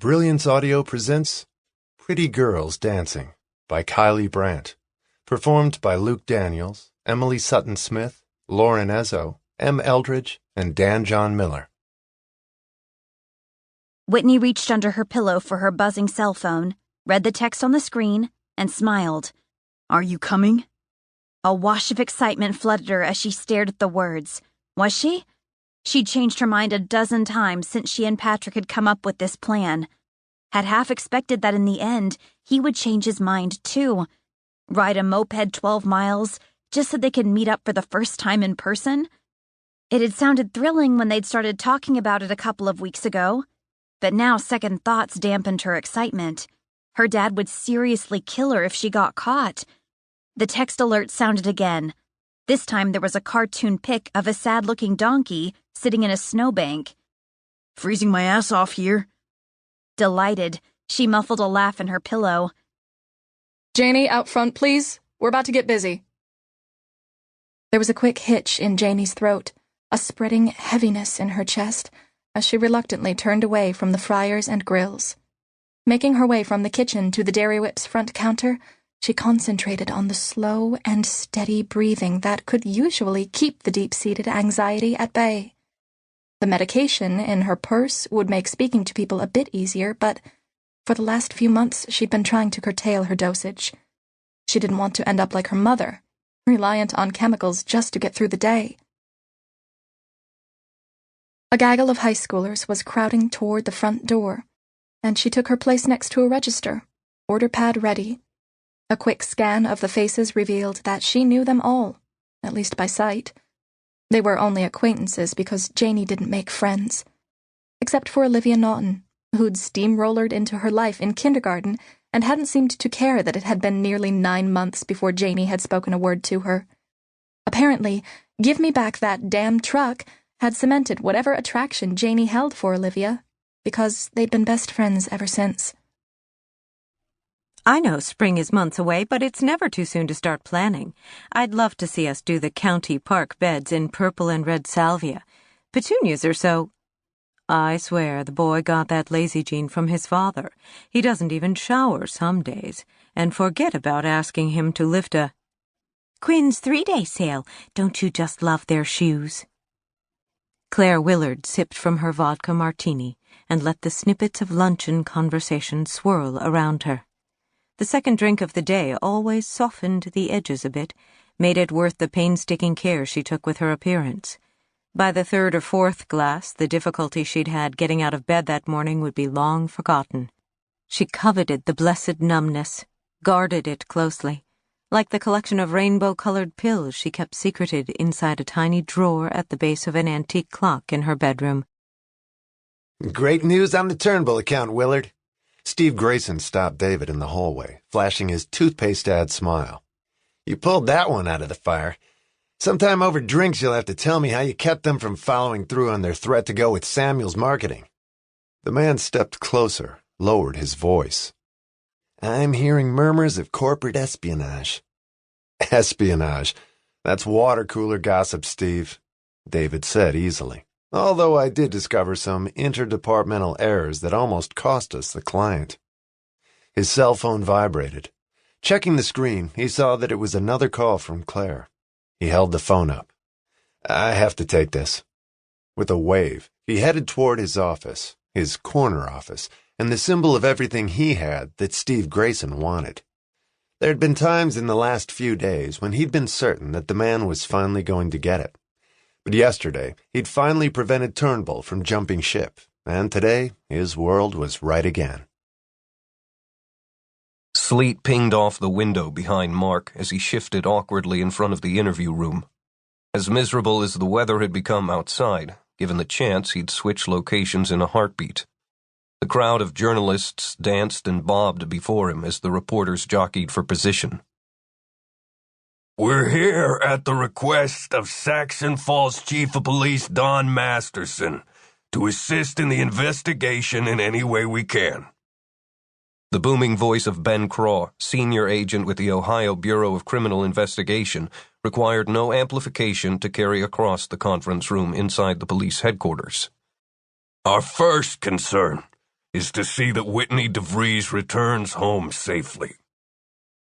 Brilliance Audio presents Pretty Girls Dancing by Kylie Brant, performed by Luke Daniels, Emily Sutton-Smith, Lauren Ezzo, M. Eldridge, and Dan John Miller. Whitney reached under her pillow for her buzzing cell phone, read the text on the screen, and smiled. "Are you coming?" A wash of excitement flooded her as she stared at the words. Was she? She'd changed her mind a dozen times since she and Patrick had come up with this plan. Had half expected that in the end, he would change his mind too. Ride a moped 12 miles, just so they could meet up for the first time in person? It had sounded thrilling when they'd started talking about it a couple of weeks ago. But now second thoughts dampened her excitement. Her dad would seriously kill her if she got caught. The text alert sounded again. This time there was a cartoon pic of a sad-looking donkey sitting in a snowbank. "Freezing my ass off here." Delighted, she muffled a laugh in her pillow. "Janie, out front, please. We're about to get busy." There was a quick hitch in Janie's throat, a spreading heaviness in her chest, as she reluctantly turned away from the fryers and grills. Making her way from the kitchen to the Dairy Whip's front counter, she concentrated on the slow and steady breathing that could usually keep the deep-seated anxiety at bay. The medication in her purse would make speaking to people a bit easier, but for the last few months she'd been trying to curtail her dosage. She didn't want to end up like her mother, reliant on chemicals just to get through the day. A gaggle of high schoolers was crowding toward the front door, and she took her place next to a register, order pad ready. A quick scan of the faces revealed that she knew them all, at least by sight. They were only acquaintances because Janie didn't make friends. Except for Olivia Naughton, who'd steamrollered into her life in kindergarten and hadn't seemed to care that it had been nearly 9 months before Janie had spoken a word to her. Apparently, "Give me back that damn truck" had cemented whatever attraction Janie held for Olivia, because they'd been best friends ever since. I know spring is months away, but it's never too soon to start planning. I'd love to see us do the county park beds in purple and red salvia. Petunias are so... I swear the boy got that lazy gene from his father. He doesn't even shower some days. And forget about asking him to lift a... Quinn's 3-day sale. Don't you just love their shoes? Claire Willard sipped from her vodka martini and let the snippets of luncheon conversation swirl around her. The second drink of the day always softened the edges a bit, made it worth the painstaking care she took with her appearance. By the third or fourth glass, the difficulty she'd had getting out of bed that morning would be long forgotten. She coveted the blessed numbness, guarded it closely, like the collection of rainbow-colored pills she kept secreted inside a tiny drawer at the base of an antique clock in her bedroom. Great news on the Turnbull account, Willard. Steve Grayson stopped David in the hallway, flashing his toothpaste ad smile. "You pulled that one out of the fire. Sometime over drinks you'll have to tell me how you kept them from following through on their threat to go with Samuel's marketing." The man stepped closer, lowered his voice. "I'm hearing murmurs of corporate espionage." "Espionage? That's water cooler gossip, Steve," David said easily. "Although I did discover some interdepartmental errors that almost cost us the client." His cell phone vibrated. Checking the screen, he saw that it was another call from Claire. He held the phone up. "I have to take this." With a wave, he headed toward his office, his corner office, and the symbol of everything he had that Steve Grayson wanted. There had been times in the last few days when he'd been certain that the man was finally going to get it. But yesterday, he'd finally prevented Turnbull from jumping ship, and today, his world was right again. Sleet pinged off the window behind Mark as he shifted awkwardly in front of the interview room. As miserable as the weather had become outside, given the chance, he'd switch locations in a heartbeat. The crowd of journalists danced and bobbed before him as the reporters jockeyed for position. "We're here at the request of Saxon Falls Chief of Police Don Masterson to assist in the investigation in any way we can." The booming voice of Ben Craw, senior agent with the Ohio Bureau of Criminal Investigation, required no amplification to carry across the conference room inside the police headquarters. "Our first concern is to see that Whitney DeVries returns home safely.